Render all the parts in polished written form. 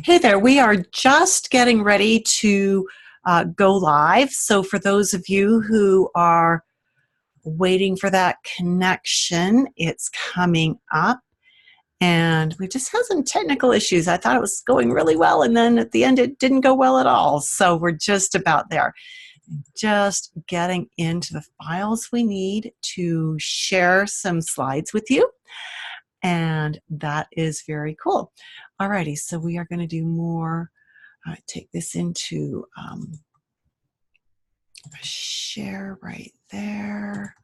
Hey there, we are just getting ready to go live. So for those of you who are waiting for that connection, it's coming up. And we just had some technical issues. I thought it was going really well, and then at the end it didn't go well at all. So we're just about there. Just getting into the files we need to share some slides with you. And that is very cool. Alrighty, so we are going to do more. Take this into share right there.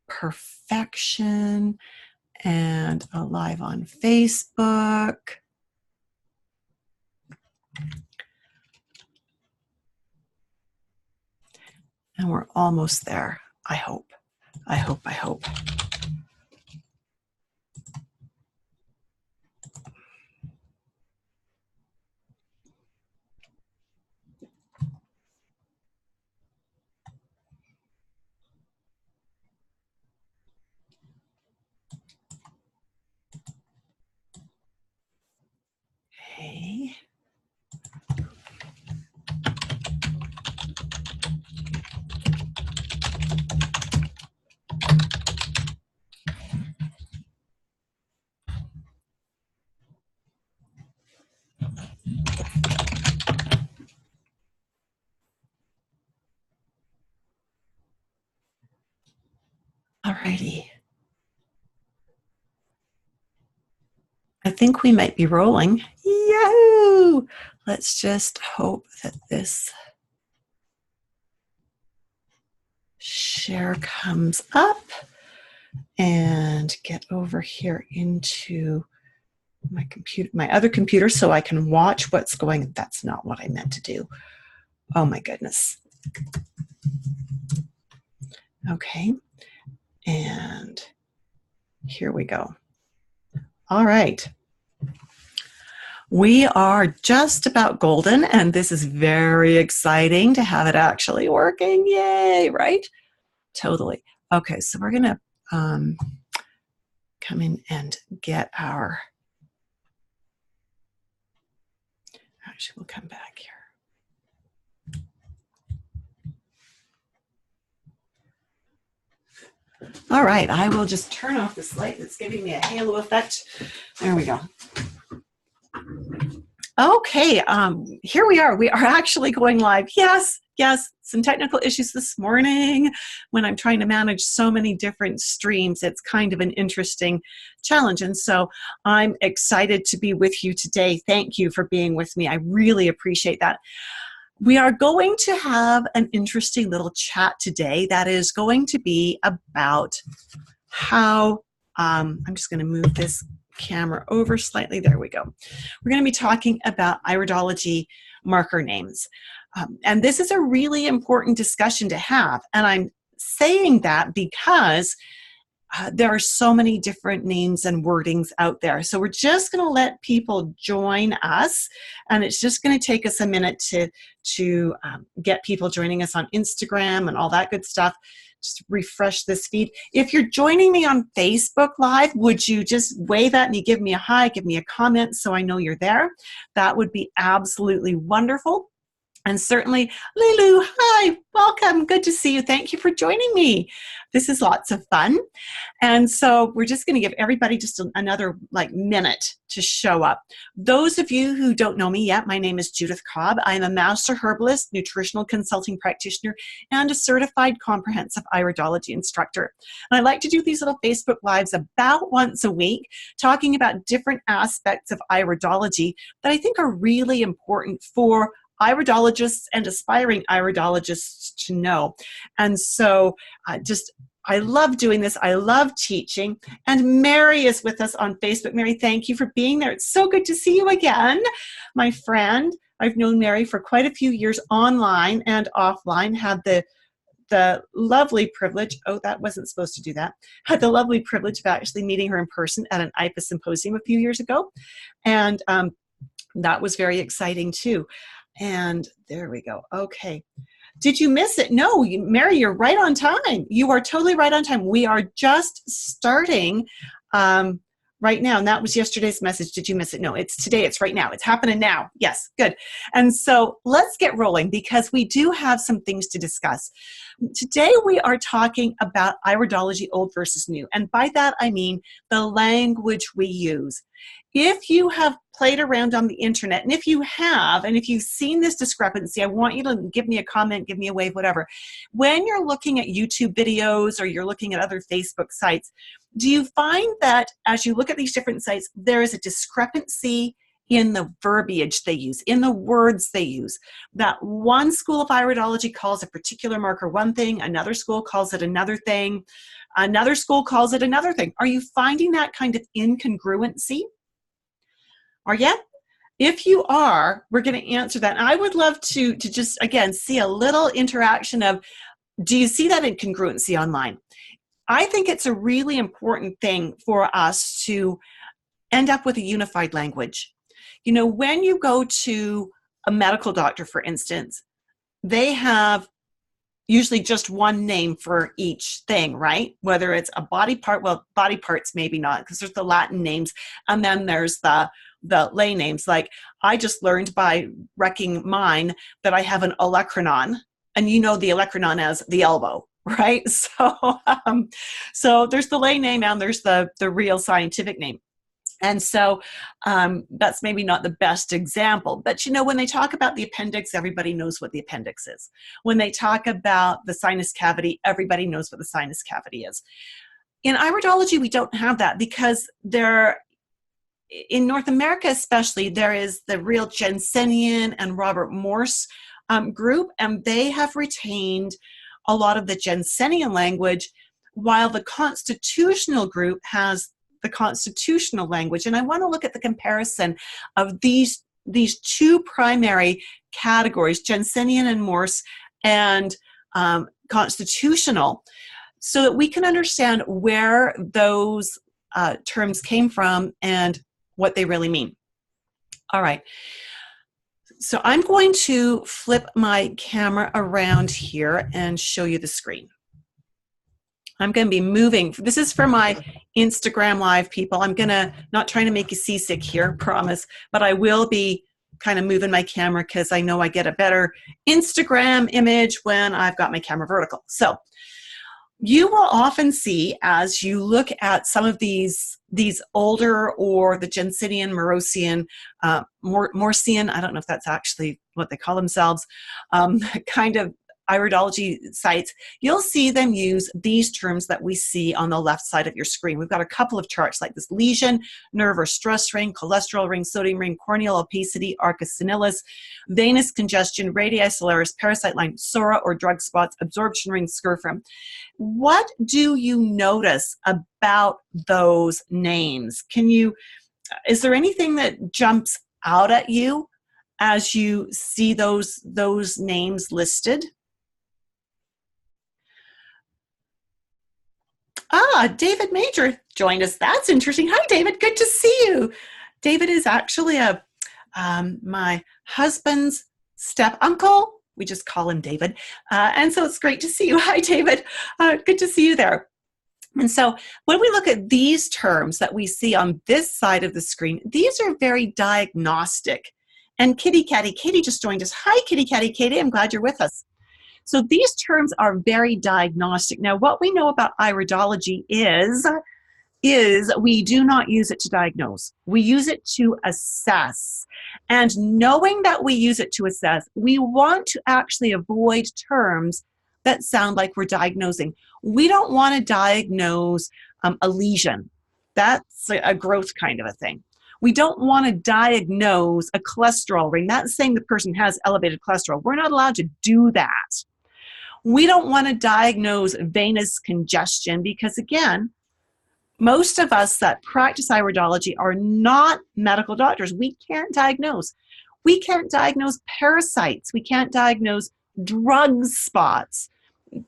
Perfection. And a live on Facebook. And we're almost there. I hope. I hope. Okay. Alrighty. I think we might be rolling. Yahoo! Let's just hope that this share comes up and get over here into my computer, my other computer, so I can watch what's going. That's not what I meant to do. Oh my goodness. Okay. And here we go. All right. We are just about golden, and this is very exciting to have it actually working. Yay, right? Totally. Okay, so we're going to come in and get our, actually, we'll come back here. All right, I will just turn off this light that's giving me a halo effect. There we go. Okay, here we are. We are actually going live. Yes, some technical issues this morning when I'm trying to manage so many different streams. It's kind of an interesting challenge, and so I'm excited to be with you today. Thank you for being with me. I really appreciate that. We are going to have an interesting little chat today that is going to be about how, I'm just going to move this camera over slightly. There we go. We're going to be talking about iridology marker names. And this is a really important discussion to have. And I'm saying that because there are so many different names and wordings out there. So we're just going to let people join us, and it's just going to take us a minute to get people joining us on Instagram and all that good stuff. Just refresh this feed. If you're joining me on Facebook Live, would you just wave at me, give me a hi, give me a comment so I know you're there? That would be absolutely wonderful. And certainly, Lilu, hi, welcome. Good to see you. Thank you for joining me. This is lots of fun. And so we're just going to give everybody just another minute to show up. Those of you who don't know me yet, my name is Judith Cobb. I'm a master herbalist, nutritional consulting practitioner, and a certified comprehensive iridology instructor. And I like to do these little Facebook Lives about once a week, talking about different aspects of iridology that I think are really important for iridologists and aspiring iridologists to know. And so I love doing this. I love teaching. And Mary is with us on Facebook. Mary, thank you for being there. It's so good to see you again, my friend. I've known Mary for quite a few years online and offline. Had the lovely privilege, oh, that wasn't supposed to do that, had the lovely privilege of actually meeting her in person at an IPA symposium a few years ago. And that was very exciting too. And there we go. Okay. Did you miss it? No, Mary, you're right on time. You are totally right on time. We are just starting right now. And that was yesterday's message. Did you miss it? No, it's today. It's right now. It's happening now. Yes, good. And so let's get rolling because we do have some things to discuss. Today we are talking about iridology, old versus new. And by that, I mean the language we use. If you have played around on the internet, and if you have, and if you've seen this discrepancy, I want you to give me a comment, give me a wave, whatever. When you're looking at YouTube videos or you're looking at other Facebook sites, do you find that as you look at these different sites, there is a discrepancy in the verbiage they use, in the words they use? That one school of iridology calls a particular marker one thing, another school calls it another thing, another school calls it another thing. Are you finding that kind of incongruency? Are you? If you are, we're going to answer that. And I would love to just, again, see a little interaction of, do you see that incongruency online? I think it's a really important thing for us to end up with a unified language. You know, when you go to a medical doctor, for instance, they have usually just one name for each thing, right? Whether it's a body part, well, body parts maybe not, because there's the Latin names, and then there's the lay names. Like I just learned by wrecking mine that I have an olecranon, and you know the olecranon as the elbow, right? So there's the lay name and there's the real scientific name. And so that's maybe not the best example, but you know, when they talk about the appendix, everybody knows what the appendix is. When they talk about the sinus cavity, everybody knows what the sinus cavity is. In iridology, we don't have that because in North America especially, there is the real Jensenian and Robert Morse group, and they have retained a lot of the Jensenian language, while the constitutional group has the constitutional language. And I want to look at the comparison of these two primary categories, Jensenian and Morse, and constitutional, so that we can understand where those terms came from and what they really mean. All right. So I'm going to flip my camera around here and show you the screen. I'm going to be moving. This is for my Instagram Live people. I'm going to, not trying to make you seasick here, promise, but I will be kind of moving my camera because I know I get a better Instagram image when I've got my camera vertical. So you will often see, as you look at some of these older, or the Jensenian, Morosian, Morsian, I don't know if that's actually what they call themselves, kind of iridology sites, you'll see them use these terms that we see on the left side of your screen. We've got a couple of charts like this: lesion, nerve or stress ring, cholesterol ring, sodium ring, corneal opacity, arcus senilis, venous congestion, radii solaris, parasite line, psora or drug spots, absorption ring, scirphin. What do you notice about those names? Is there anything that jumps out at you as you see those names listed? David Major joined us. That's interesting. Hi, David. Good to see you. David is actually my husband's step uncle. We just call him David. And so it's great to see you. Hi, David. Good to see you there. And so when we look at these terms that we see on this side of the screen, these are very diagnostic. And Kitty Catty, Katie just joined us. Hi, Kitty Catty, Katie. I'm glad you're with us. So these terms are very diagnostic. Now, what we know about iridology is we do not use it to diagnose. We use it to assess. And knowing that we use it to assess, we want to actually avoid terms that sound like we're diagnosing. We don't want to diagnose a lesion. That's a growth kind of a thing. We don't want to diagnose a cholesterol ring. That's saying the person has elevated cholesterol. We're not allowed to do that. We don't want to diagnose venous congestion because, again, most of us that practice iridology are not medical doctors. We can't diagnose. We can't diagnose parasites. We can't diagnose drug spots,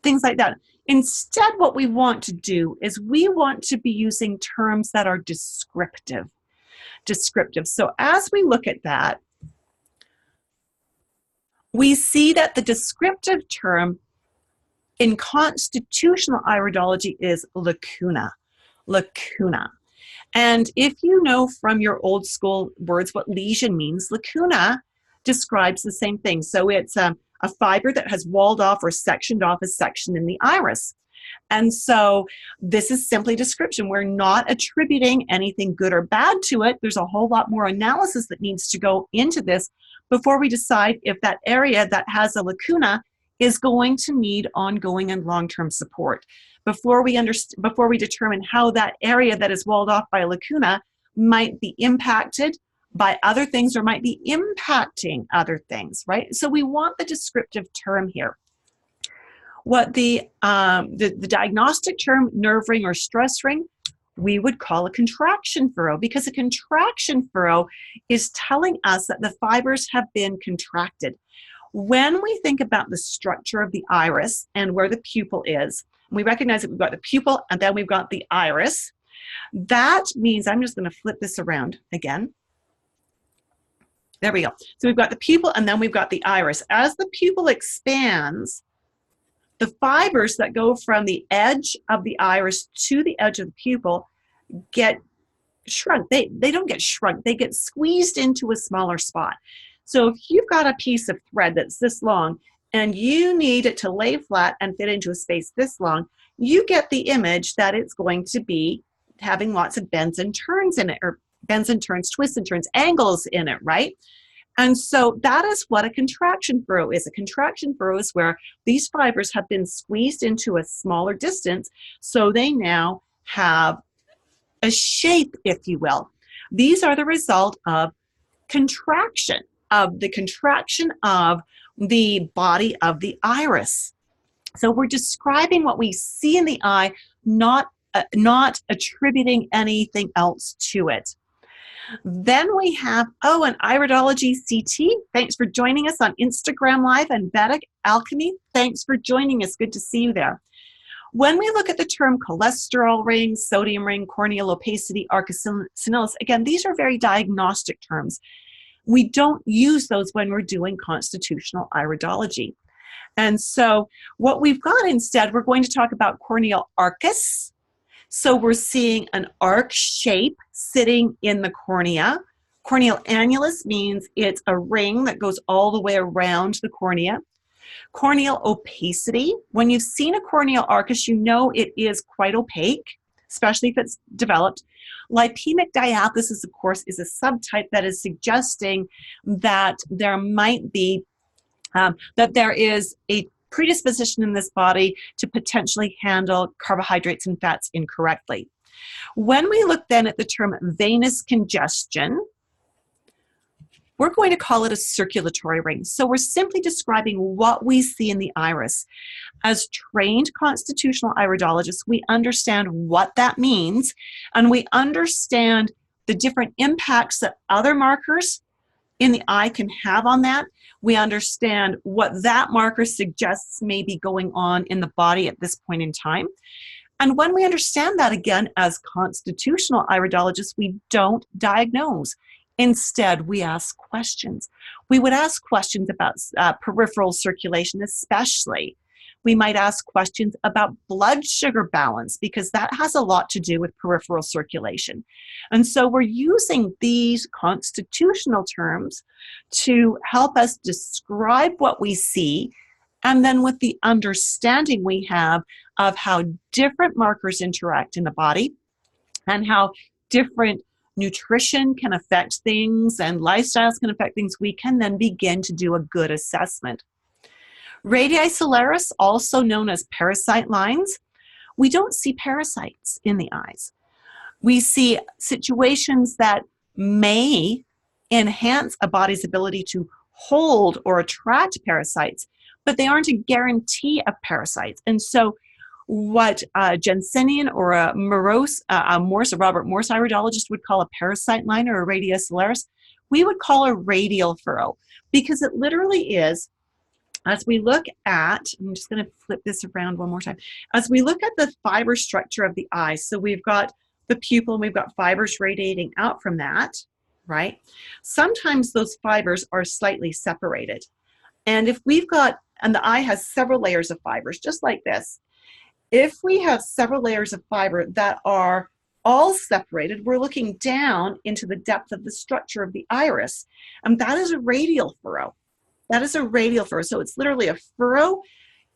things like that. Instead, what we want to do is we want to be using terms that are descriptive. So as we look at that, we see that the descriptive term in constitutional iridology is lacuna. And if you know from your old school words what lesion means, lacuna describes the same thing. So it's a fiber that has walled off or sectioned off a section in the iris. And so this is simply description. We're not attributing anything good or bad to it. There's a whole lot more analysis that needs to go into this before we decide if that area that has a lacuna is going to need ongoing and long-term support. Before we determine how that area that is walled off by a lacuna might be impacted by other things or might be impacting other things, right? So we want the descriptive term here. What the diagnostic term, nerve ring or stress ring, we would call a contraction furrow, because a contraction furrow is telling us that the fibers have been contracted. When we think about the structure of the iris and where the pupil is, we recognize that we've got the pupil and then we've got the iris. That means, I'm just going to flip this around again. There we go. So we've got the pupil and then we've got the iris. As the pupil expands, the fibers that go from the edge of the iris to the edge of the pupil get shrunk. They don't get shrunk. They get squeezed into a smaller spot. So if you've got a piece of thread that's this long and you need it to lay flat and fit into a space this long, you get the image that it's going to be having lots of bends and turns in it, or bends and turns, twists and turns, angles in it, right? And so that is what a contraction furrow is. A contraction furrow is where these fibers have been squeezed into a smaller distance, so they now have a shape, if you will. These are the result of contraction, of the body of the iris. So we're describing what we see in the eye, not attributing anything else to it. Then we have, an Iridology CT. Thanks for joining us on Instagram Live, and Vedic Alchemy. Thanks for joining us. Good to see you there. When we look at the term cholesterol ring, sodium ring, corneal opacity, arcus senilis, again, these are very diagnostic terms. We don't use those when we're doing constitutional iridology. And so what we've got instead, we're going to talk about corneal arcus. So we're seeing an arc shape sitting in the cornea. Corneal annulus means it's a ring that goes all the way around the cornea. Corneal opacity, when you've seen a corneal arcus, you know it is quite opaque, especially if it's developed. Lipemic diathesis, of course, is a subtype that is suggesting that there might be, that there is a predisposition in this body to potentially handle carbohydrates and fats incorrectly. When we look then at the term venous congestion, we're going to call it a circulatory ring. So we're simply describing what we see in the iris. As trained constitutional iridologists, we understand what that means, and we understand the different impacts that other markers in the eye can have on that. We understand what that marker suggests may be going on in the body at this point in time. And when we understand that, again, as constitutional iridologists, we don't diagnose. Instead, we ask questions. We would ask questions about peripheral circulation, especially. We might ask questions about blood sugar balance, because that has a lot to do with peripheral circulation. And so we're using these constitutional terms to help us describe what we see, and then with the understanding we have of how different markers interact in the body and how different nutrition can affect things and lifestyles can affect things, we can then begin to do a good assessment. Radii solaris, also known as parasite lines, we don't see parasites in the eyes. We see situations that may enhance a body's ability to hold or attract parasites, but they aren't a guarantee of parasites. And so what Jensenian or a Robert Morse iridologist would call a parasite line or a radii solaris, we would call a radial furrow, because it literally is, as we look at, I'm just going to flip this around one more time. As we look at the fiber structure of the eye, so we've got the pupil and we've got fibers radiating out from that, right? Sometimes those fibers are slightly separated. And if we've got, and the eye has several layers of fibers, just like this. If we have several layers of fiber that are all separated, we're looking down into the depth of the structure of the iris, and that is a radial furrow. That is a radial furrow. So it's literally a furrow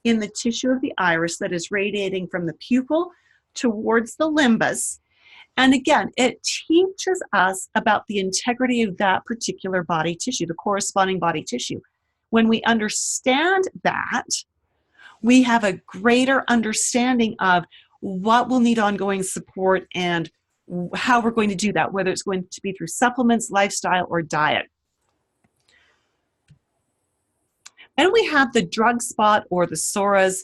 in the tissue of the iris that is radiating from the pupil towards the limbus. And again, it teaches us about the integrity of that particular body tissue, the corresponding body tissue. When we understand that, we have a greater understanding of what will need ongoing support and how we're going to do that, whether it's going to be through supplements, lifestyle, or diet. Then we have the drug spot or the psoras.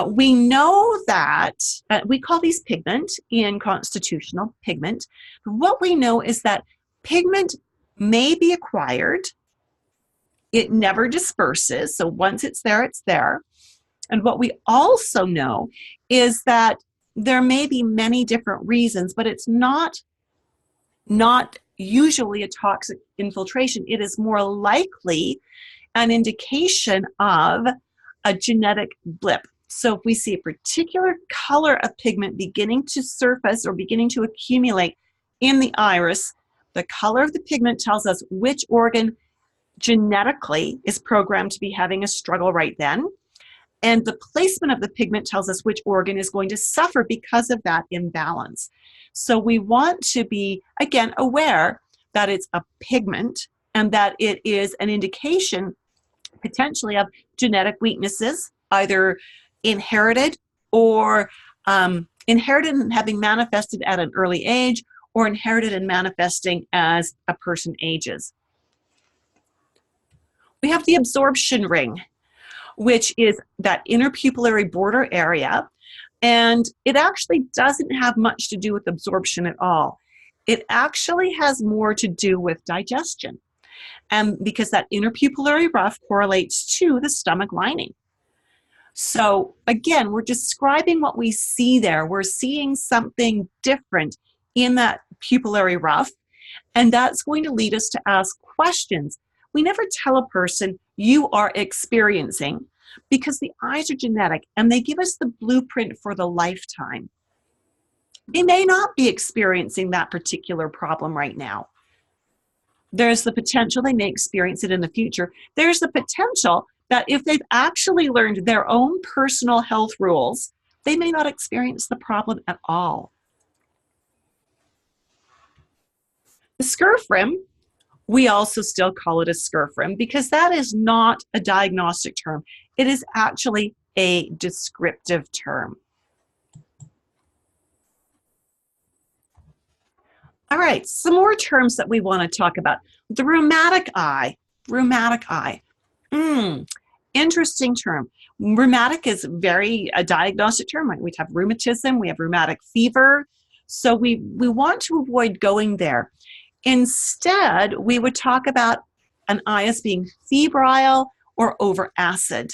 We know that, we call these pigment in constitutional, pigment. What we know is that pigment may be acquired. It never disperses, so once it's there, it's there. And what we also know is that there may be many different reasons, but it's not usually a toxic infiltration. It is more likely an indication of a genetic blip. So if we see a particular color of pigment beginning to surface or beginning to accumulate in the iris, the color of the pigment tells us which organ genetically is programmed to be having a struggle right then. And the placement of the pigment tells us which organ is going to suffer because of that imbalance. So we want to be, again, aware that it's a pigment and that it is an indication potentially of genetic weaknesses, either inherited or inherited and having manifested at an early age, or inherited and manifesting as a person ages. We have the absorption ring, which is that interpupillary border area, and it actually doesn't have much to do with absorption at all. It actually has more to do with digestion, and because that interpupillary rough correlates to the stomach lining. So again, we're describing what we see there. We're seeing something different in that pupillary rough, and that's going to lead us to ask questions. We never tell a person, you are experiencing, because the eyes are genetic and they give us the blueprint for the lifetime. They may not be experiencing that particular problem right now. There's the potential they may experience it in the future. There's the potential that if they've actually learned their own personal health rules, they may not experience the problem at all. The scurf rim, we also still call it a scurf rim because that is not a diagnostic term. It is actually a descriptive term. All right, some more terms that we want to talk about. The rheumatic eye. Rheumatic eye. Interesting term. Rheumatic is a diagnostic term. We have rheumatism, we have rheumatic fever. So we want to avoid going there. Instead, we would talk about an eye as being febrile or over acid.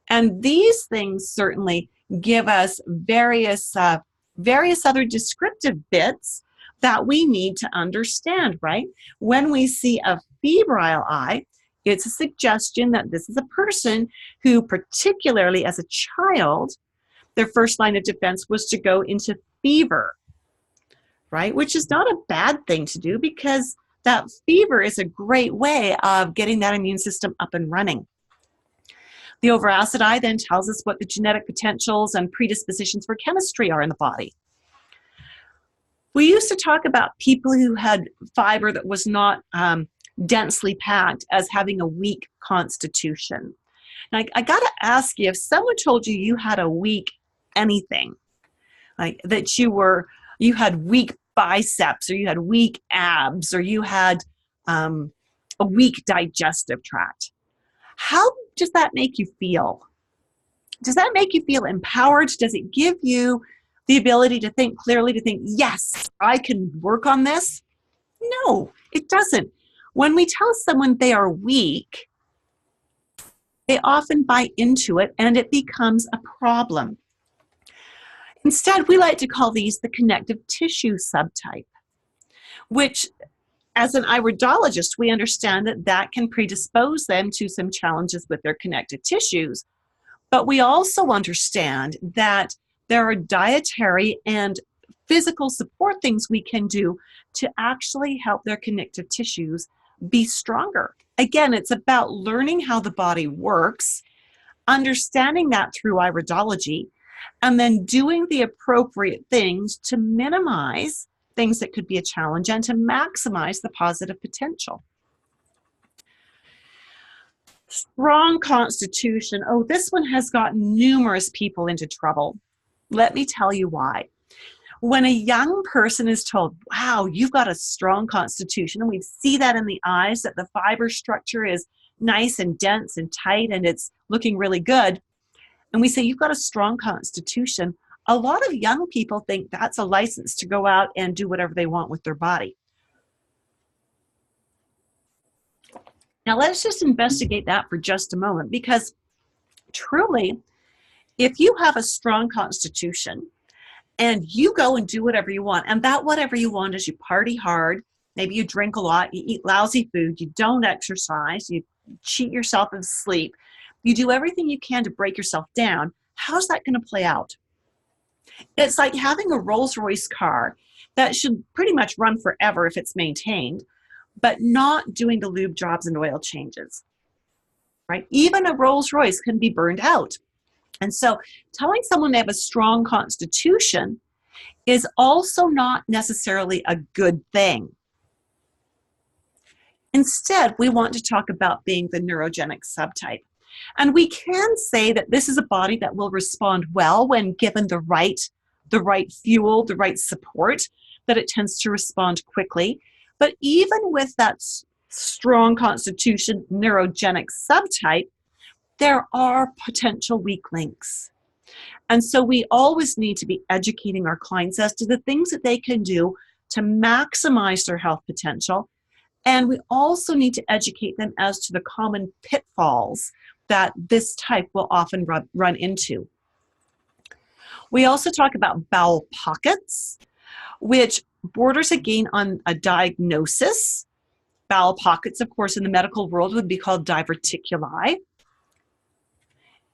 And these things certainly give us various other descriptive bits that we need to understand, right? When we see a febrile eye, it's a suggestion that this is a person who, particularly as a child, their first line of defense was to go into fever, right? Which is not a bad thing to do because that fever is a great way of getting that immune system up and running. The overacid eye then tells us what the genetic potentials and predispositions for chemistry are in the body. We used to talk about people who had fiber that was not densely packed as having a weak constitution. Now, I got to ask you, if someone told you you had a weak anything, like that you had weak biceps or you had weak abs or you had a weak digestive tract, how does that make you feel? Does that make you feel empowered? Does it give you the ability to think clearly, to think, yes, I can work on this? No, it doesn't. When we tell someone they are weak, they often buy into it and it becomes a problem. Instead, we like to call these the connective tissue subtype, which as an iridologist, we understand that that can predispose them to some challenges with their connective tissues. But we also understand that there are dietary and physical support things we can do to actually help their connective tissues be stronger. Again, it's about learning how the body works, understanding that through iridology, and then doing the appropriate things to minimize things that could be a challenge and to maximize the positive potential. Strong constitution. Oh, this one has gotten numerous people into trouble. Let me tell you why. When a young person is told, wow, you've got a strong constitution, and we see that in the eyes, that the fiber structure is nice and dense and tight and it's looking really good, and we say you've got a strong constitution, a lot of young people think that's a license to go out and do whatever they want with their body. Now let's just investigate that for just a moment, because truly, if you have a strong constitution and you go and do whatever you want, and that whatever you want is you party hard, maybe you drink a lot, you eat lousy food, you don't exercise, you cheat yourself of sleep, you do everything you can to break yourself down, how's that going to play out? It's like having a Rolls-Royce car that should pretty much run forever if it's maintained, but not doing the lube jobs and oil changes, right? Even a Rolls-Royce can be burned out. And so telling someone they have a strong constitution is also not necessarily a good thing. Instead, we want to talk about being the neurogenic subtype. And we can say that this is a body that will respond well when given the right fuel, the right support, that it tends to respond quickly. But even with that strong constitution neurogenic subtype, there are potential weak links. And so we always need to be educating our clients as to the things that they can do to maximize their health potential. And we also need to educate them as to the common pitfalls that this type will often run into. We also talk about bowel pockets, which borders again on a diagnosis. Bowel pockets, of course, in the medical world would be called diverticuli.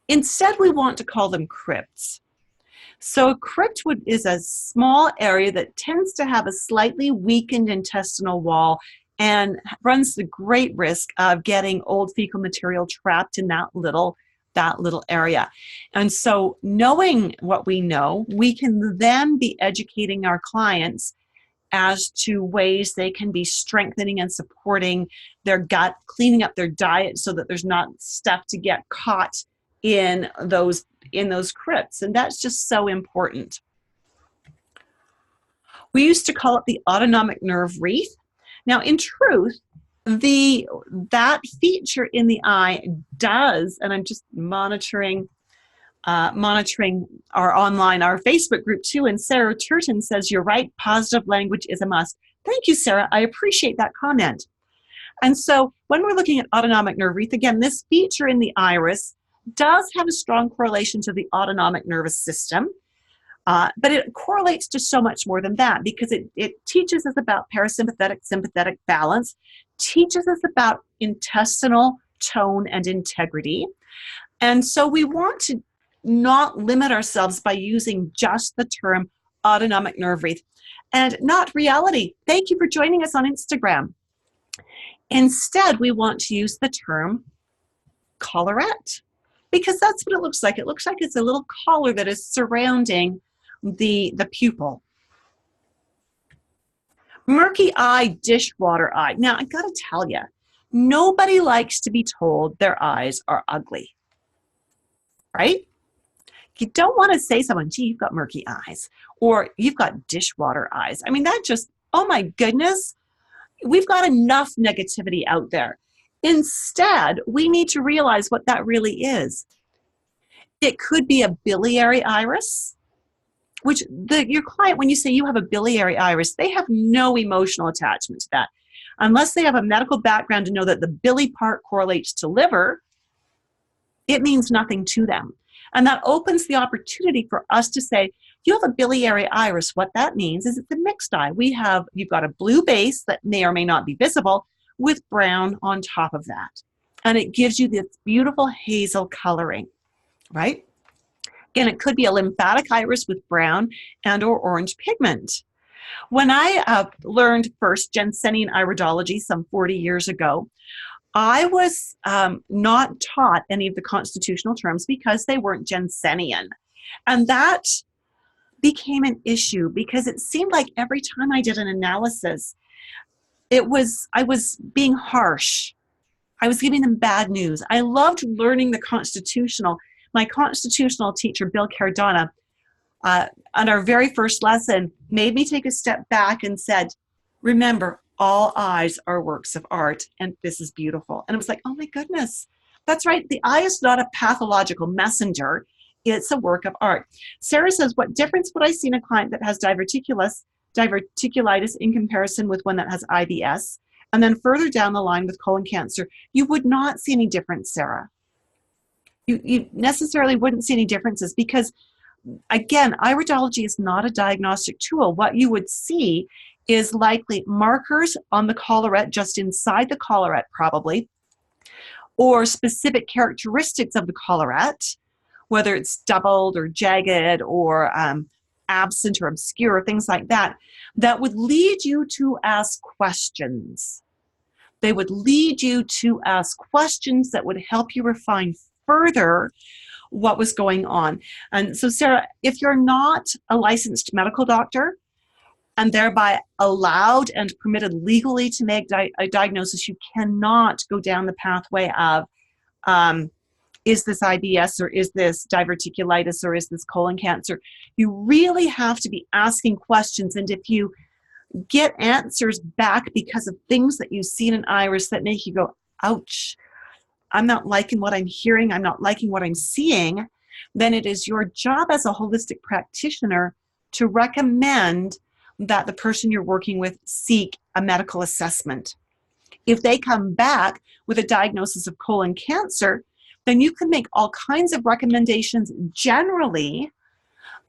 Instead, we want to call them crypts. So a crypt is a small area that tends to have a slightly weakened intestinal wall and runs the great risk of getting old fecal material trapped in that little area. And so knowing what we know, we can then be educating our clients as to ways they can be strengthening and supporting their gut, cleaning up their diet so that there's not stuff to get caught in those crypts. And that's just so important. We used to call it the autonomic nerve wreath. Now, in truth, that feature in the eye does, and I'm just monitoring our Facebook group too, and Sarah Turton says, you're right, positive language is a must. Thank you, Sarah. I appreciate that comment. And so when we're looking at autonomic nerve wreath, again, this feature in the iris does have a strong correlation to the autonomic nervous system. But it correlates to so much more than that, because it teaches us about parasympathetic, sympathetic balance, teaches us about intestinal tone and integrity. And so we want to not limit ourselves by using just the term autonomic nerve wreath and not reality. Thank you for joining us on Instagram. Instead, we want to use the term collarette, because that's what it looks like. It looks like it's a little collar that is surrounding the pupil. Murky eye, dishwater eye. Now, I gotta tell you, nobody likes to be told their eyes are ugly, right? You don't want to say to someone, gee, you've got murky eyes, or you've got dishwater eyes. I mean, that just, oh my goodness, we've got enough negativity out there. Instead, we need to realize what that really is. It could be a biliary iris, which your client, when you say you have a biliary iris, they have no emotional attachment to that. Unless they have a medical background to know that the bili part correlates to liver, it means nothing to them. And that opens the opportunity for us to say, you have a biliary iris. What that means is it's a mixed eye. You've got a blue base that may or may not be visible with brown on top of that. And it gives you this beautiful hazel coloring, right? And it could be a lymphatic iris with brown and or orange pigment. When I learned first Jensenian iridology some 40 years ago, I was not taught any of the constitutional terms because they weren't Jensenian. And that became an issue because it seemed like every time I did an analysis, I was being harsh. I was giving them bad news. I loved learning the constitutional. My constitutional teacher, Bill Cardona, on our very first lesson, made me take a step back and said, remember, all eyes are works of art, and this is beautiful. And I was like, oh my goodness, that's right. The eye is not a pathological messenger. It's a work of art. Sarah says, what difference would I see in a client that has diverticulitis in comparison with one that has IBS? And then further down the line with colon cancer, you would not see any difference, Sarah. You necessarily wouldn't see any differences because, again, iridology is not a diagnostic tool. What you would see is likely markers on the collarette, just inside the collarette probably, or specific characteristics of the collarette, whether it's doubled or jagged or absent or obscure or things like that, that would lead you to ask questions. They would lead you to ask questions that would help you refine further what was going on. And so, Sarah, if you're not a licensed medical doctor and thereby allowed and permitted legally to make a diagnosis, you cannot go down the pathway of is this IBS or is this diverticulitis or is this colon cancer? You really have to be asking questions. And if you get answers back because of things that you see in an iris that make you go, ouch, I'm not liking what I'm hearing, I'm not liking what I'm seeing, then it is your job as a holistic practitioner to recommend that the person you're working with seek a medical assessment. If they come back with a diagnosis of colon cancer, then you can make all kinds of recommendations generally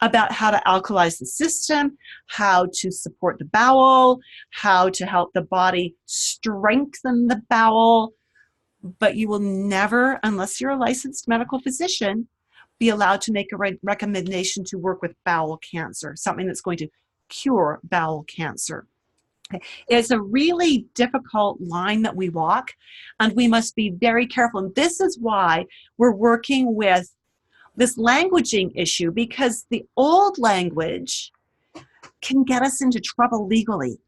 about how to alkalize the system, how to support the bowel, how to help the body strengthen the bowel. But you will never, unless you're a licensed medical physician, be allowed to make a recommendation to work with bowel cancer, something that's going to cure bowel cancer. It's a really difficult line that we walk, and we must be very careful. And this is why we're working with this languaging issue, because the old language can get us into trouble legally,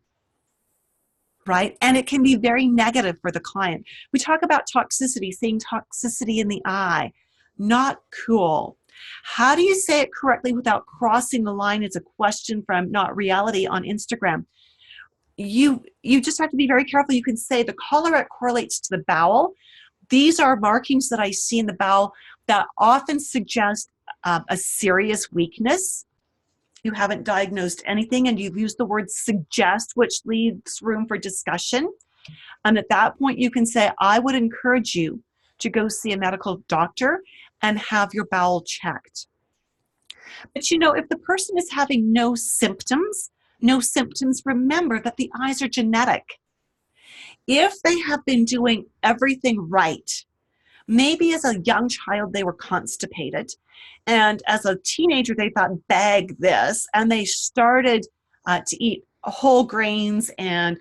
right? And it can be very negative for the client. We talk about toxicity, seeing toxicity in the eye. Not cool. How do you say it correctly without crossing the line? It's a question from Not Reality on Instagram. You just have to be very careful. You can say the collarette correlates to the bowel. These are markings that I see in the bowel that often suggest a serious weakness. You haven't diagnosed anything and you've used the word suggest, which leaves room for discussion. And at that point, you can say, I would encourage you to go see a medical doctor and have your bowel checked. But you know, if the person is having no symptoms, remember that the eyes are genetic. If they have been doing everything right, maybe as a young child they were constipated, and as a teenager they thought, bag this, and they started to eat whole grains and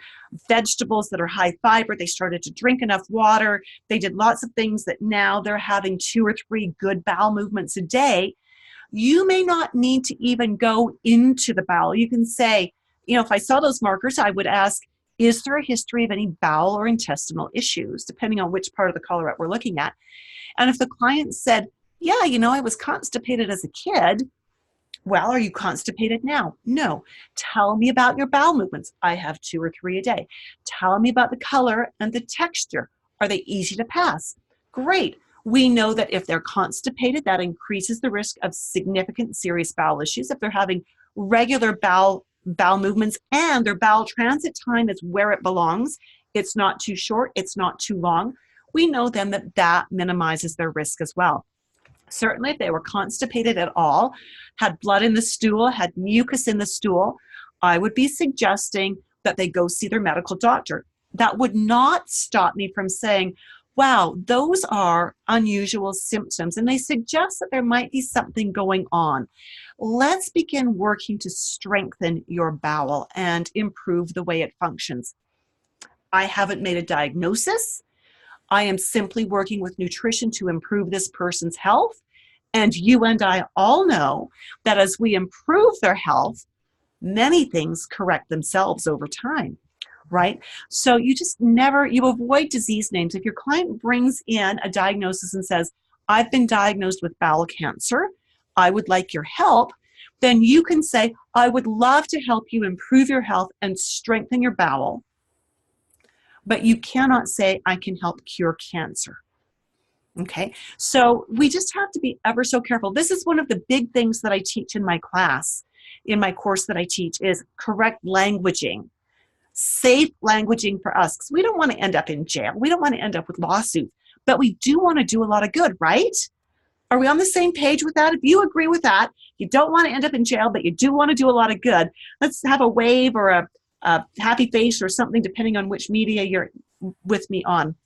vegetables that are high fiber. They started to drink enough water. They did lots of things that now they're having 2 or 3 good bowel movements a day. You may not need to even go into the bowel. You can say, you know, if I saw those markers, I would ask, is there a history of any bowel or intestinal issues, depending on which part of the collarette we're looking at? And if the client said, yeah, you know, I was constipated as a kid, well, are you constipated now? No. Tell me about your bowel movements. I have 2 or 3 a day. Tell me about the color and the texture. Are they easy to pass? Great. We know that if they're constipated, that increases the risk of significant serious bowel issues. If they're having regular bowel movements and their bowel transit time is where it belongs, it's not too short, it's not too long, we know then that that minimizes their risk as well. Certainly if they were constipated at all, had blood in the stool, had mucus in the stool, I would be suggesting that they go see their medical doctor. That would not stop me from saying, wow, those are unusual symptoms, and they suggest that there might be something going on. Let's begin working to strengthen your bowel and improve the way it functions. I haven't made a diagnosis. I am simply working with nutrition to improve this person's health. And you and I all know that as we improve their health, many things correct themselves over time, right? So you just never, you avoid disease names. If your client brings in a diagnosis and says, I've been diagnosed with bowel cancer, I would like your help, then you can say, I would love to help you improve your health and strengthen your bowel. But you cannot say, I can help cure cancer. Okay, so we just have to be ever so careful. This is one of the big things that I teach in my class, in my course that I teach, is correct languaging, safe languaging for us, because we don't want to end up in jail. We don't want to end up with lawsuits, but we do want to do a lot of good, right? Are we on the same page with that? If you agree with that, you don't want to end up in jail, but you do want to do a lot of good. Let's have a wave or a happy face or something, depending on which media you're with me on.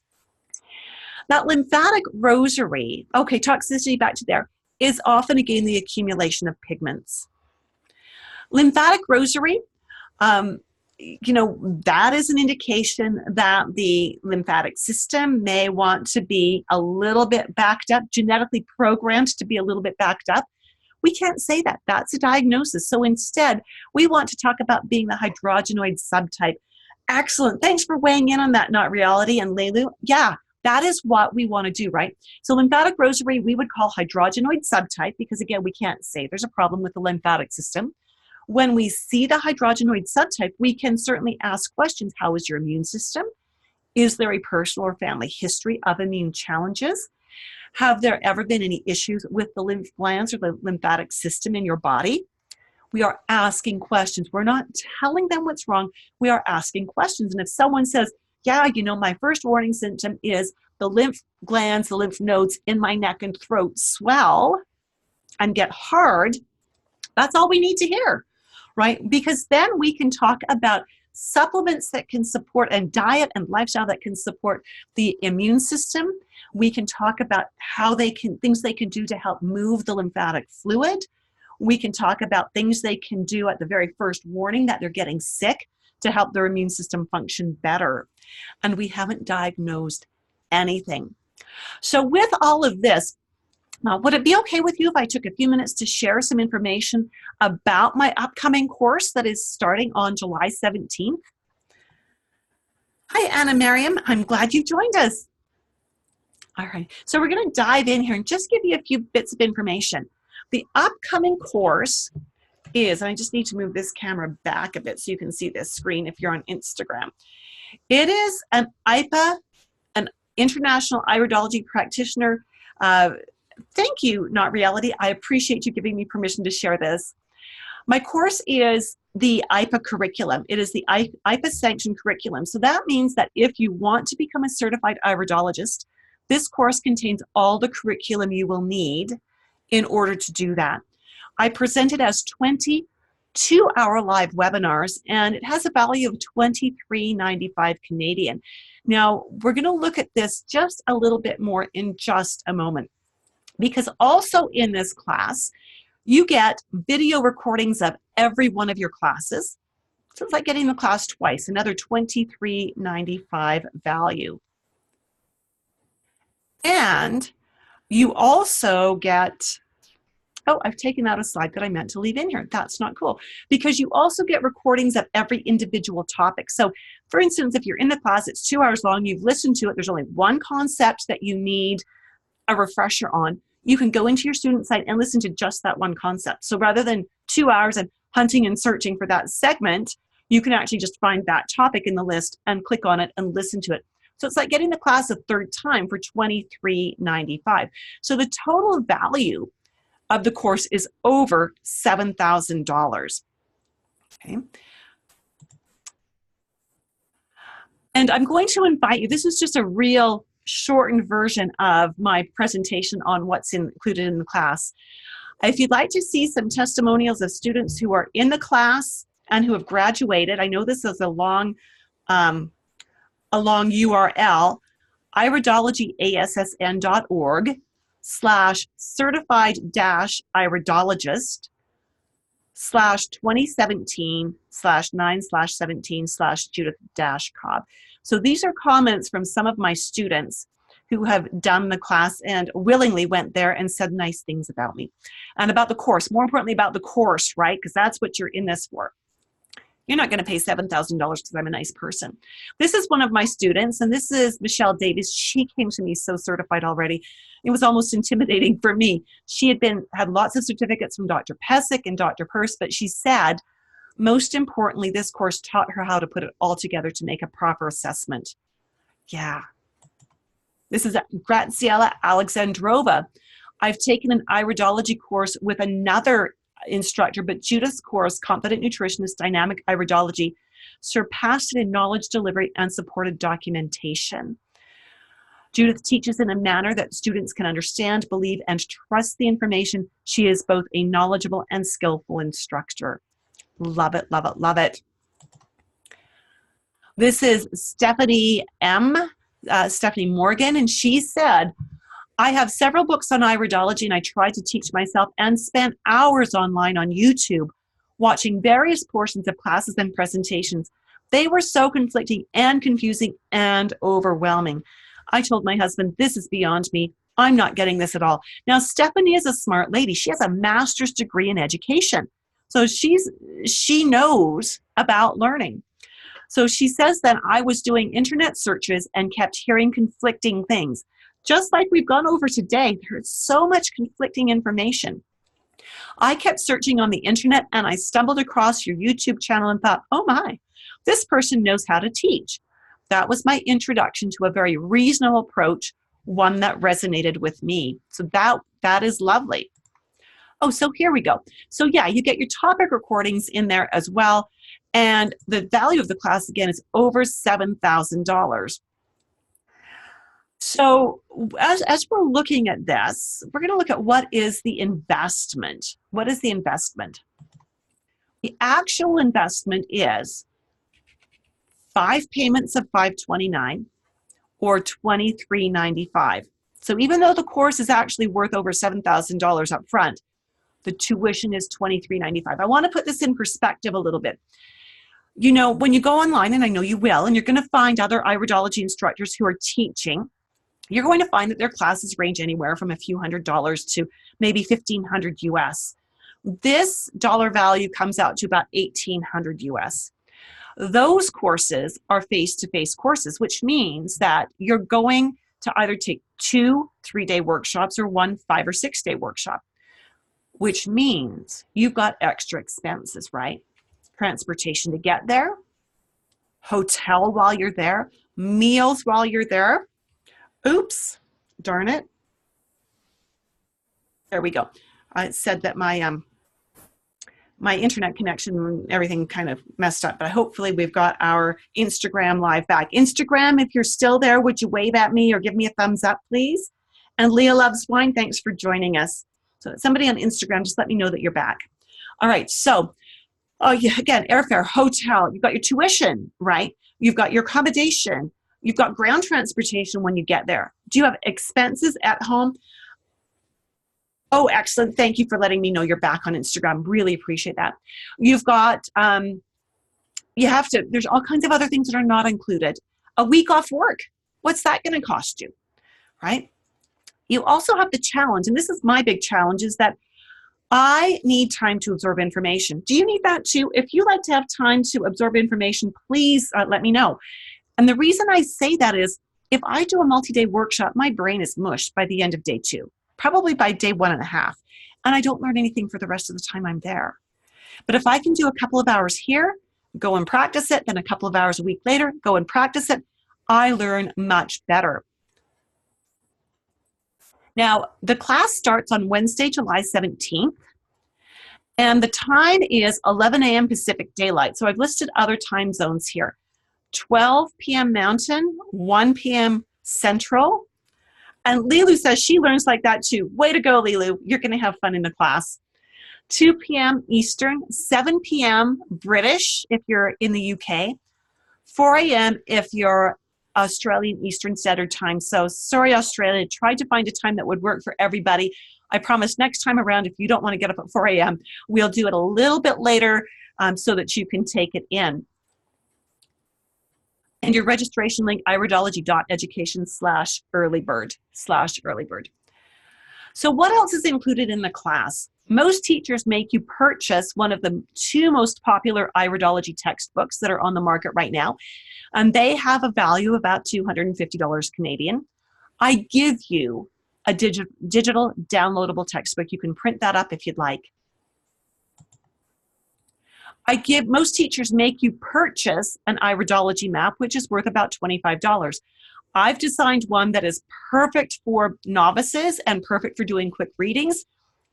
That lymphatic rosary, okay, toxicity, back to there, is often, again, the accumulation of pigments. Lymphatic rosary, you know, that is an indication that the lymphatic system may want to be a little bit backed up, genetically programmed to be a little bit backed up. We can't say that. That's a diagnosis. So instead, we want to talk about being the hydrogenoid subtype. Excellent. Thanks for weighing in on that, Not Reality and Leilu. Yeah, that is what we want to do, right? So lymphatic rosary, we would call hydrogenoid subtype because, again, we can't say there's a problem with the lymphatic system. When we see the hydrogenoid subtype, we can certainly ask questions. How is your immune system? Is there a personal or family history of immune challenges? Have there ever been any issues with the lymph glands or the lymphatic system in your body? We are asking questions. We're not telling them what's wrong. We are asking questions. And if someone says, yeah, you know, my first warning symptom is the lymph glands, the lymph nodes in my neck and throat swell and get hard, that's all we need to hear, right? Because then we can talk about supplements that can support, and diet and lifestyle that can support the immune system. We can talk about how they can, things they can do to help move the lymphatic fluid. We can talk about things they can do at the very first warning that they're getting sick to help their immune system function better. And we haven't diagnosed anything. So with all of this, would it be okay with you if I took a few minutes to share some information about my upcoming course that is starting on July 17th? Hi, Anna Miriam. I'm glad you joined us. All right, so we're going to dive in here and just give you a few bits of information. The upcoming course is, and I just need to move this camera back a bit so you can see this screen if you're on Instagram. It is an IPA, an International Iridology Practitioner. Thank you, Not Reality. I appreciate you giving me permission to share this. My course is the IPA curriculum. It is the IPA sanctioned curriculum. So that means that if you want to become a certified iridologist, this course contains all the curriculum you will need in order to do that. I present it as 20 2-hour live webinars, and it has a value of $23.95 Canadian. Now, we're going to look at this just a little bit more in just a moment, because also in this class, you get video recordings of every one of your classes. So it's like getting the class twice, another $23.95 value. And you also get, oh, I've taken out a slide that I meant to leave in here. That's not cool, because you also get recordings of every individual topic. So for instance, if you're in the class, it's 2 hours long, you've listened to it, there's only one concept that you need a refresher on. You can go into your student site and listen to just that one concept. So rather than 2 hours of hunting and searching for that segment, you can actually just find that topic in the list and click on it and listen to it. So it's like getting the class a third time for $23.95. So the total value of the course is over $7,000. Okay. And I'm going to invite you, this is just a real shortened version of my presentation on what's included in the class. If you'd like to see some testimonials of students who are in the class and who have graduated, I know this is a long URL. iridology-asn.org/certified-iridologist/2017/9/17/Judith Cobb. So these are comments from some of my students who have done the class and willingly went there and said nice things about me and about the course. More importantly, about the course, right? Because that's what you're in this for. You're not going to pay $7,000 because I'm a nice person. This is one of my students, and this is Michelle Davis. She came to me so certified already. It was almost intimidating for me. She had lots of certificates from Dr. Pesic and Dr. Purse, but she said, most importantly, this course taught her how to put it all together to make a proper assessment. Yeah. This is Graziella Alexandrova. I've taken an iridology course with another instructor, but Judith's course, Confident Nutritionist Dynamic Iridology, surpassed it in knowledge delivery and supported documentation. Judith teaches in a manner that students can understand, believe, and trust the information. She is both a knowledgeable and skillful instructor. Love it, love it, love it. This is Stephanie Morgan, and she said, I have several books on iridology, and I try to teach myself and spent hours online on YouTube watching various portions of classes and presentations. They were so conflicting and confusing and overwhelming. I told my husband, this is beyond me. I'm not getting this at all. Now, Stephanie is a smart lady. She has a master's degree in education. So she knows about learning. So she says that I was doing internet searches and kept hearing conflicting things. Just like we've gone over today, there's so much conflicting information. I kept searching on the internet and I stumbled across your YouTube channel and thought, oh my, this person knows how to teach. That was my introduction to a very reasonable approach, one that resonated with me. So that is lovely. Oh, so here we go. So yeah, you get your topic recordings in there as well. And the value of the class, again, is over $7,000. So as we're looking at this, we're going to look at what is the investment. What is the investment? The actual investment is 5 payments of $529 or $23.95. So even though the course is actually worth over $7,000 up front, the tuition is $23.95. I want to put this in perspective a little bit. You know, when you go online, and I know you will, and you're going to find other iridology instructors who are teaching, you're going to find that their classes range anywhere from a few $100s to maybe $1,500 US. This dollar value comes out to about $1,800 US. Those courses are face-to-face courses, which means that you're going to either take 2 3-day workshops or 1 5 or 6-day workshop, which means you've got extra expenses, right? Transportation to get there, hotel while you're there, meals while you're there. Oops, darn it. There we go. I said that my internet connection and everything kind of messed up, but hopefully we've got our Instagram live back. Instagram, if you're still there, would you wave at me or give me a thumbs up, please? And Leah Loves Wine, thanks for joining us. So somebody on Instagram, just let me know that you're back. All right, so yeah, again, airfare, hotel, you've got your tuition, right? You've got your accommodation. You've got ground transportation when you get there. Do you have expenses at home? Oh, excellent. Thank you for letting me know you're back on Instagram. Really appreciate that. You've got, there's all kinds of other things that are not included. A week off work. What's that going to cost you, right? You also have the challenge, and this is my big challenge, is that I need time to absorb information. Do you need that too? If you like to have time to absorb information, please let me know. And the reason I say that is if I do a multi-day workshop, my brain is mushed by the end of day 2, probably by day 1.5, and I don't learn anything for the rest of the time I'm there. But if I can do a couple of hours here, go and practice it, then a couple of hours a week later, go and practice it, I learn much better. Now, the class starts on Wednesday, July 17th, and the time is 11 a.m. Pacific Daylight. So I've listed other time zones here. 12 p.m. Mountain, 1 p.m. Central. And Lilu says she learns like that too. Way to go, Lilu. You're going to have fun in the class. 2 p.m. Eastern, 7 p.m. British if you're in the UK, 4 a.m. if you're Australian Eastern Standard Time. So sorry, Australia, tried to find a time that would work for everybody. I promise next time around, if you don't want to get up at 4 a.m., we'll do it a little bit later so that you can take it in. And your registration link, iridology.education/earlybird. So what else is included in the class? Most teachers make you purchase one of the 2 most popular iridology textbooks that are on the market right now. And they have a value of about $250 Canadian. I give you a digital downloadable textbook. You can print that up if you'd like. Most teachers make you purchase an iridology map, which is worth about $25. I've designed one that is perfect for novices and perfect for doing quick readings.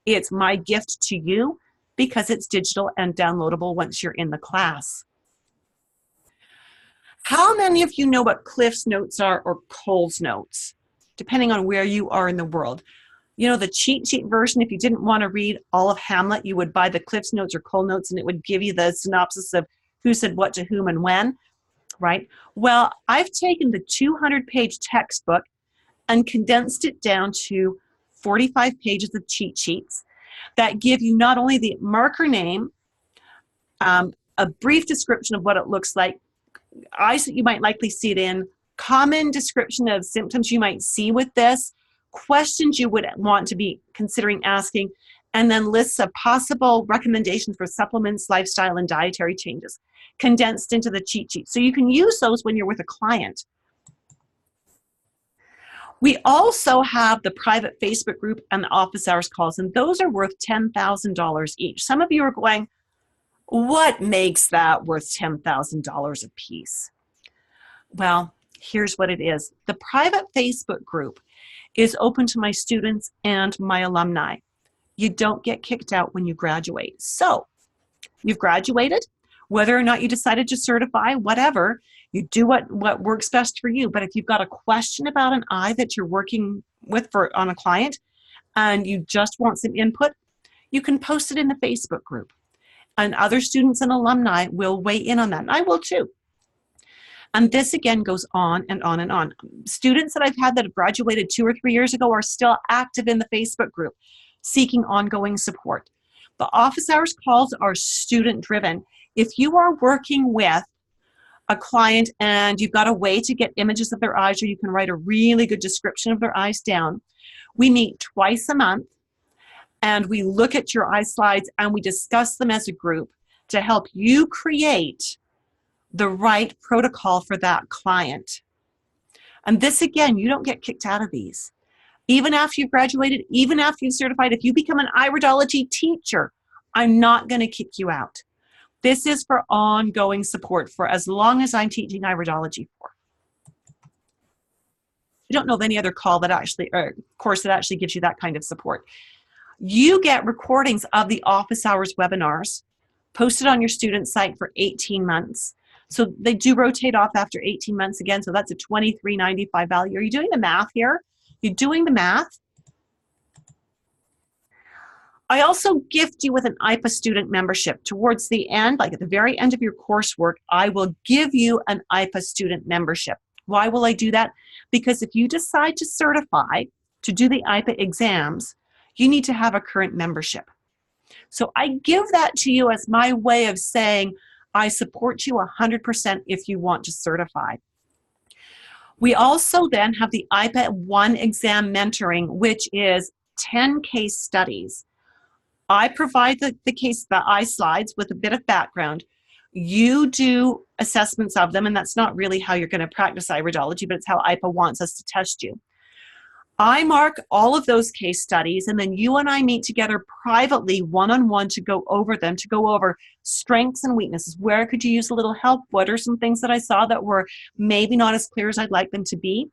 It's my gift to you because it's digital and downloadable once you're in the class. How many of you know what Cliff's Notes are or Cole's Notes, depending on where you are in the world? You know, the cheat sheet version, if you didn't want to read all of Hamlet, you would buy the Cliff's Notes or Cole Notes, and it would give you the synopsis of who said what to whom and when, right? Well, I've taken the 200-page textbook and condensed it down to 45 pages of cheat sheets that give you not only the marker name, a brief description of what it looks like, eyes that you might likely see it in, common description of symptoms you might see with this, questions you would want to be considering asking, and then lists of possible recommendations for supplements, lifestyle, and dietary changes condensed into the cheat sheet. So you can use those when you're with a client. We also have the private Facebook group and the office hours calls, and those are worth $10,000 each. Some of you are going, what makes that worth $10,000 a piece? Well, here's what it is. The private Facebook group is open to my students and my alumni. You don't get kicked out when you graduate. So you've graduated, whether or not you decided to certify, whatever, you do what works best for you. But if you've got a question about an eye that you're working with on a client and you just want some input, you can post it in the Facebook group. And other students and alumni will weigh in on that. And I will too. And this again goes on and on and on. Students that I've had that have graduated 2 or 3 years ago are still active in the Facebook group, seeking ongoing support. The office hours calls are student driven. If you are working with a client and you've got a way to get images of their eyes, or you can write a really good description of their eyes down, we meet twice a month and we look at your eye slides and we discuss them as a group to help you create the right protocol for that client. And this, again, you don't get kicked out of these. Even after you've graduated, even after you've certified, if you become an iridology teacher, I'm not going to kick you out. This is for ongoing support for as long as I'm teaching iridology for. I don't know of any other call that actually, or course that actually gives you that kind of support. You get recordings of the office hours webinars posted on your student site for 18 months. So they do rotate off after 18 months again. So that's a $23.95 value. Are you doing the math here? You're doing the math? I also gift you with an IPA student membership. Towards the end, like at the very end of your coursework, I will give you an IPA student membership. Why will I do that? Because if you decide to certify to do the IPA exams, you need to have a current membership. So I give that to you as my way of saying, I support you 100% if you want to certify. We also then have the IPA 1 exam mentoring, which is 10 case studies. I provide the eye slides with a bit of background. You do assessments of them, and that's not really how you're going to practice iridology, but it's how IPA wants us to test you. I mark all of those case studies, and then you and I meet together privately, one-on-one, to go over them, to go over strengths and weaknesses. Where could you use a little help? What are some things that I saw that were maybe not as clear as I'd like them to be?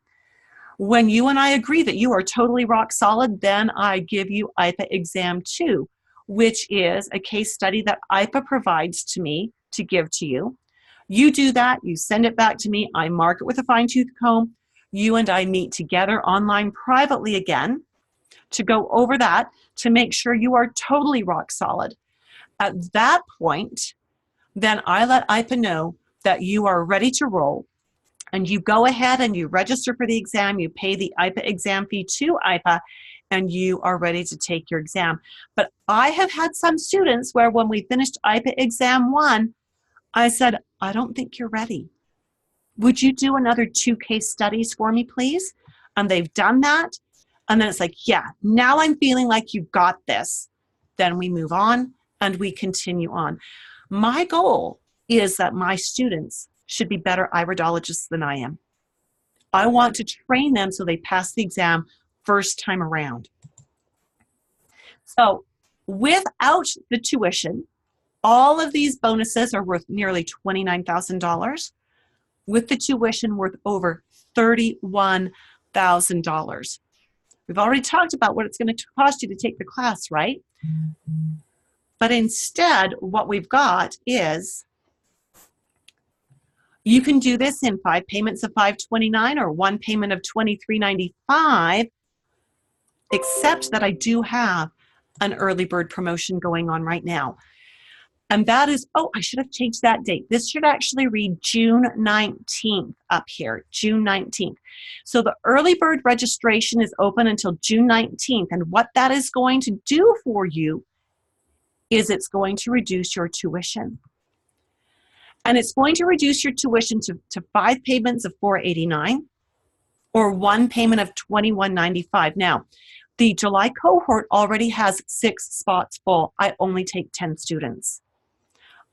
When you and I agree that you are totally rock solid, then I give you IPA Exam 2, which is a case study that IPA provides to me to give to you. You do that, you send it back to me, I mark it with a fine-tooth comb. You and I meet together online privately again to go over that to make sure you are totally rock solid. At that point, then I let IPA know that you are ready to roll, and you go ahead and you register for the exam, you pay the IPA exam fee to IPA, and you are ready to take your exam. But I have had some students where when we finished IPA exam 1, I said, I don't think you're ready. Would you do another 2 case studies for me, please? And they've done that. And then it's like, yeah, now I'm feeling like you've got this. Then we move on and we continue on. My goal is that my students should be better iridologists than I am. I want to train them so they pass the exam first time around. So without the tuition, all of these bonuses are worth nearly $29,000. With the tuition, worth over $31,000. We've already talked about what it's going to cost you to take the class, right? But instead, what we've got is you can do this in 5 payments of $529 or 1 payment of $23.95, except that I do have an early bird promotion going on right now. And that is, oh, I should have changed that date. This should actually read June 19th up here, June 19th. So the early bird registration is open until June 19th. And what that is going to do for you is it's going to reduce your tuition. And it's going to reduce your tuition to 5 payments of $489 or 1 payment of $21.95. Now, the July cohort already has 6 spots full. I only take 10 students.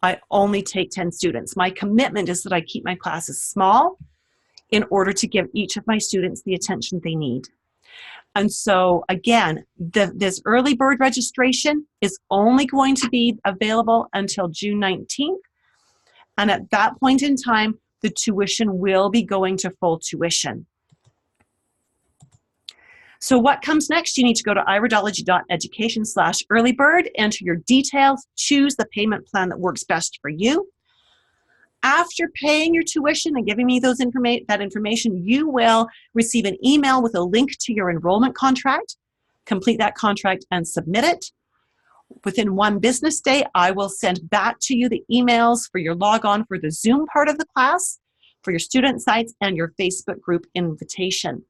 I only take 10 students. My commitment is that I keep my classes small in order to give each of my students the attention they need. And so again, this early bird registration is only going to be available until June 19th. And at that point in time, the tuition will be going to full tuition. So what comes next? You need to go to iridology.education/earlybird, enter your details, choose the payment plan that works best for you. After paying your tuition and giving me that information, you will receive an email with a link to your enrollment contract. Complete that contract and submit it. Within 1 business day, I will send back to you the emails for your log-on for the Zoom part of the class, for your student sites, and your Facebook group invitation.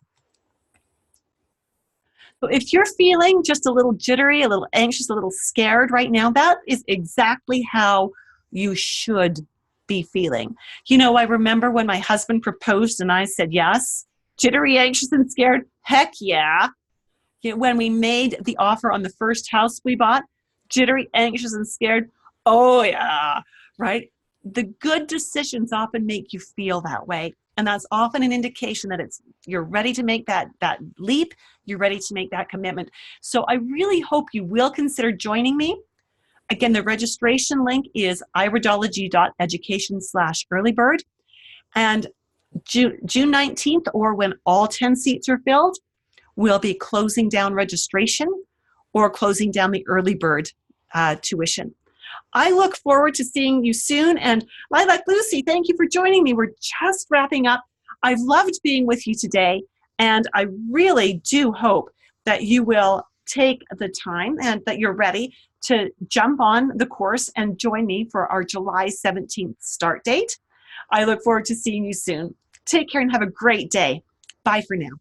So if you're feeling just a little jittery, a little anxious, a little scared right now, that is exactly how you should be feeling. You know, I remember when my husband proposed and I said yes, jittery, anxious, and scared, heck yeah. You know, when we made the offer on the first house we bought, jittery, anxious, and scared, oh yeah, right? The good decisions often make you feel that way. And that's often an indication that you're ready to make that leap, you're ready to make that commitment. So I really hope you will consider joining me. Again, the registration link is iridology.education/earlybird. And June 19th, or when all 10 seats are filled, we'll be closing down registration or closing down the early bird tuition. I look forward to seeing you soon. And Lilac Lucy, thank you for joining me. We're just wrapping up. I've loved being with you today. And I really do hope that you will take the time and that you're ready to jump on the course and join me for our July 17th start date. I look forward to seeing you soon. Take care and have a great day. Bye for now.